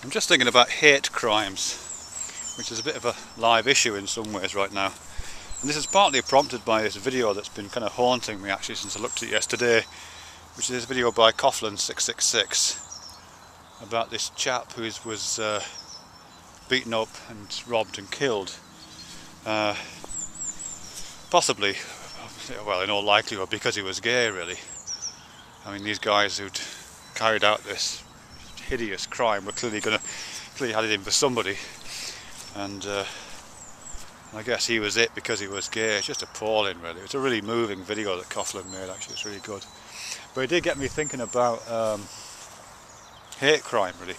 I'm just thinking about hate crimes, which is a bit of a live issue in some ways right now. And this is partly prompted by this video that's been kind of haunting me actually since I looked at it yesterday, which is this video by Coughlin666 about this chap who was beaten up and robbed and killed. Possibly, well, in all likelihood because he was gay, really. I mean, these guys who'd carried out this hideous crime were clearly had it in for somebody, and I guess he was it because he was gay. It's just appalling, really. It's a really moving video that Coughlin made, actually. It's really good. But it did get me thinking about hate crime, really,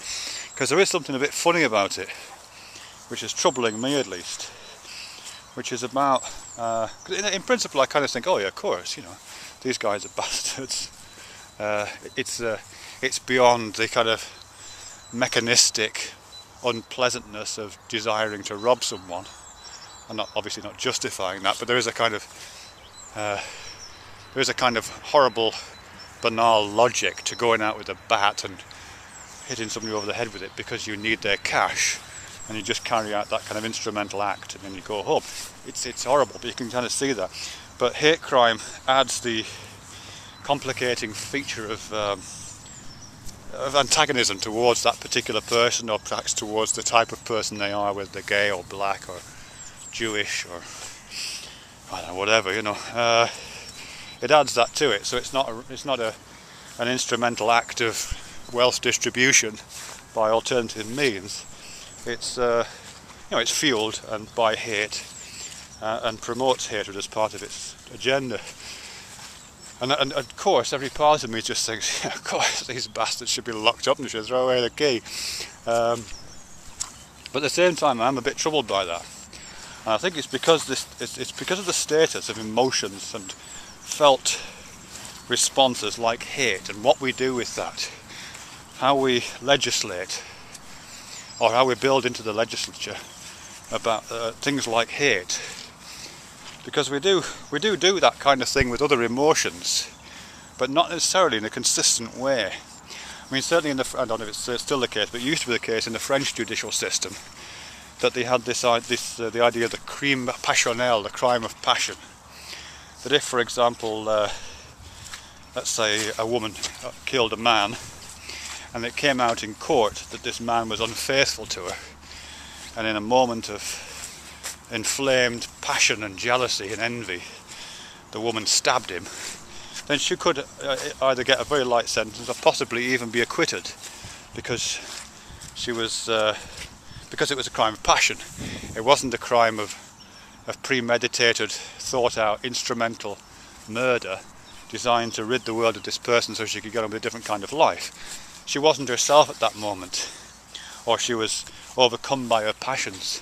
because there is something a bit funny about it, which is troubling me at least, which is about, in principle I kind of think, oh yeah, of course, you know, these guys are bastards. It's beyond the kind of mechanistic unpleasantness of desiring to rob someone. I'm obviously not justifying that, but there is a kind of horrible, banal logic to going out with a bat and hitting somebody over the head with it because you need their cash, and you just carry out that kind of instrumental act and then you go home. It's horrible, but you can kind of see that. But hate crime adds the complicating feature of antagonism towards that particular person, or perhaps towards the type of person they are, whether they're gay or black or Jewish or I don't know, whatever, you know. It adds that to it, so it's not an instrumental act of wealth distribution by alternative means. It's it's fueled and by hate and promotes hatred as part of its agenda. And of course, every part of me just thinks, yeah, of course, these bastards should be locked up and should throw away the key. But at the same time, I'm a bit troubled by that. And I think it's because it's because of the status of emotions and felt responses like hate, and what we do with that, how we legislate, or how we build into the legislature about things like hate. Because we do that kind of thing with other emotions, but not necessarily in a consistent way. I mean, certainly I don't know if it's still the case, but it used to be the case in the French judicial system that they had the idea of the crime passionelle, the crime of passion. That if, for example, let's say a woman killed a man, and it came out in court that this man was unfaithful to her, and in a moment of inflamed passion and jealousy and envy the woman stabbed him, then she could either get a very light sentence or possibly even be acquitted, because it was a crime of passion. It wasn't a crime of premeditated, thought out, instrumental murder designed to rid the world of this person so she could get on with a different kind of life. She wasn't herself at that moment, or she was overcome by her passions.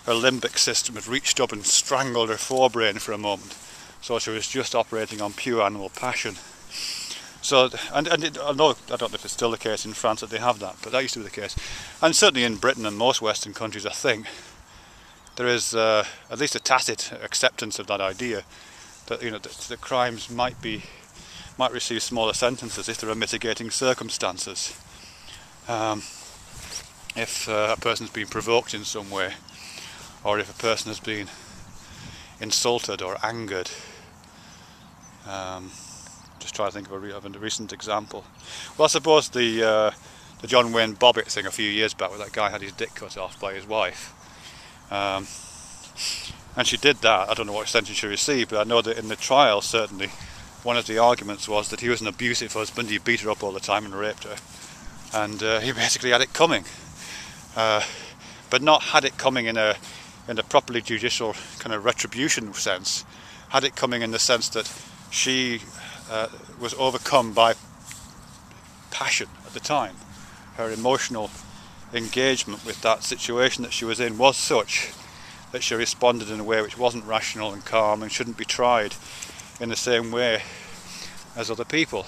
Her limbic system had reached up and strangled her forebrain for a moment, so she was just operating on pure animal passion. So, I don't know if it's still the case in France that they have that, but that used to be the case. And certainly in Britain and most Western countries, I think, there is at least a tacit acceptance of that idea that, you know, the crimes might receive smaller sentences if there are mitigating circumstances. If a person's been provoked in some way, or if a person has been insulted or angered. Just try to think of a recent example. Well, I suppose the John Wayne Bobbitt thing a few years back, where that guy had his dick cut off by his wife. And she did that. I don't know what sentence she received, but I know that in the trial, certainly, one of the arguments was that he was an abusive husband, he beat her up all the time and raped her. And he basically had it coming. But not had it coming in a properly judicial kind of retribution sense, had it coming in the sense that she was overcome by passion at the time. Her emotional engagement with that situation that she was in was such that she responded in a way which wasn't rational and calm and shouldn't be tried in the same way as other people.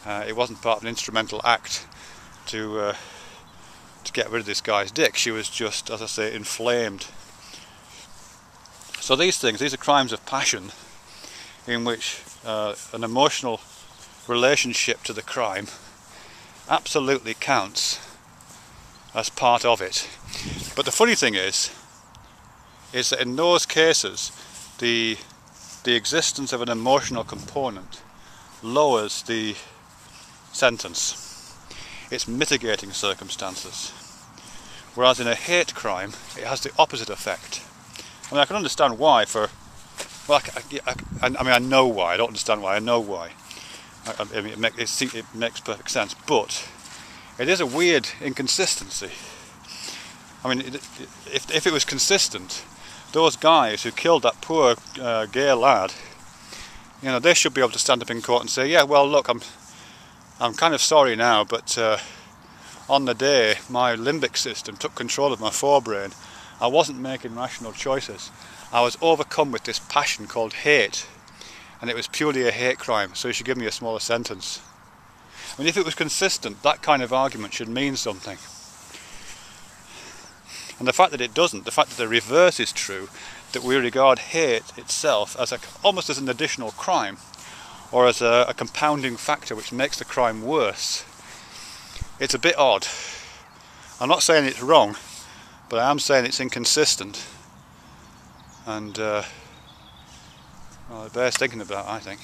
It wasn't part of an instrumental act to get rid of this guy's dick. She was just, as I say, inflamed. So these are crimes of passion in which an emotional relationship to the crime absolutely counts as part of it. But the funny thing is that in those cases, the existence of an emotional component lowers the sentence. It's mitigating circumstances. Whereas in a hate crime, it has the opposite effect. I mean, I can understand why well, I know why. I don't understand why. I know why. I mean, it makes perfect sense. But it is a weird inconsistency. I mean, if it was consistent, those guys who killed that poor gay lad, you know, they should be able to stand up in court and say, yeah, well, look, I'm kind of sorry now, but on the day my limbic system took control of my forebrain, I wasn't making rational choices. I was overcome with this passion called hate, and it was purely a hate crime, so you should give me a smaller sentence. I mean, if it was consistent, that kind of argument should mean something. And the fact that it doesn't, the fact that the reverse is true, that we regard hate itself as almost as an additional crime, or as a compounding factor which makes the crime worse, it's a bit odd. I'm not saying it's wrong, but I am saying it's inconsistent. And well, it bears thinking about, I think.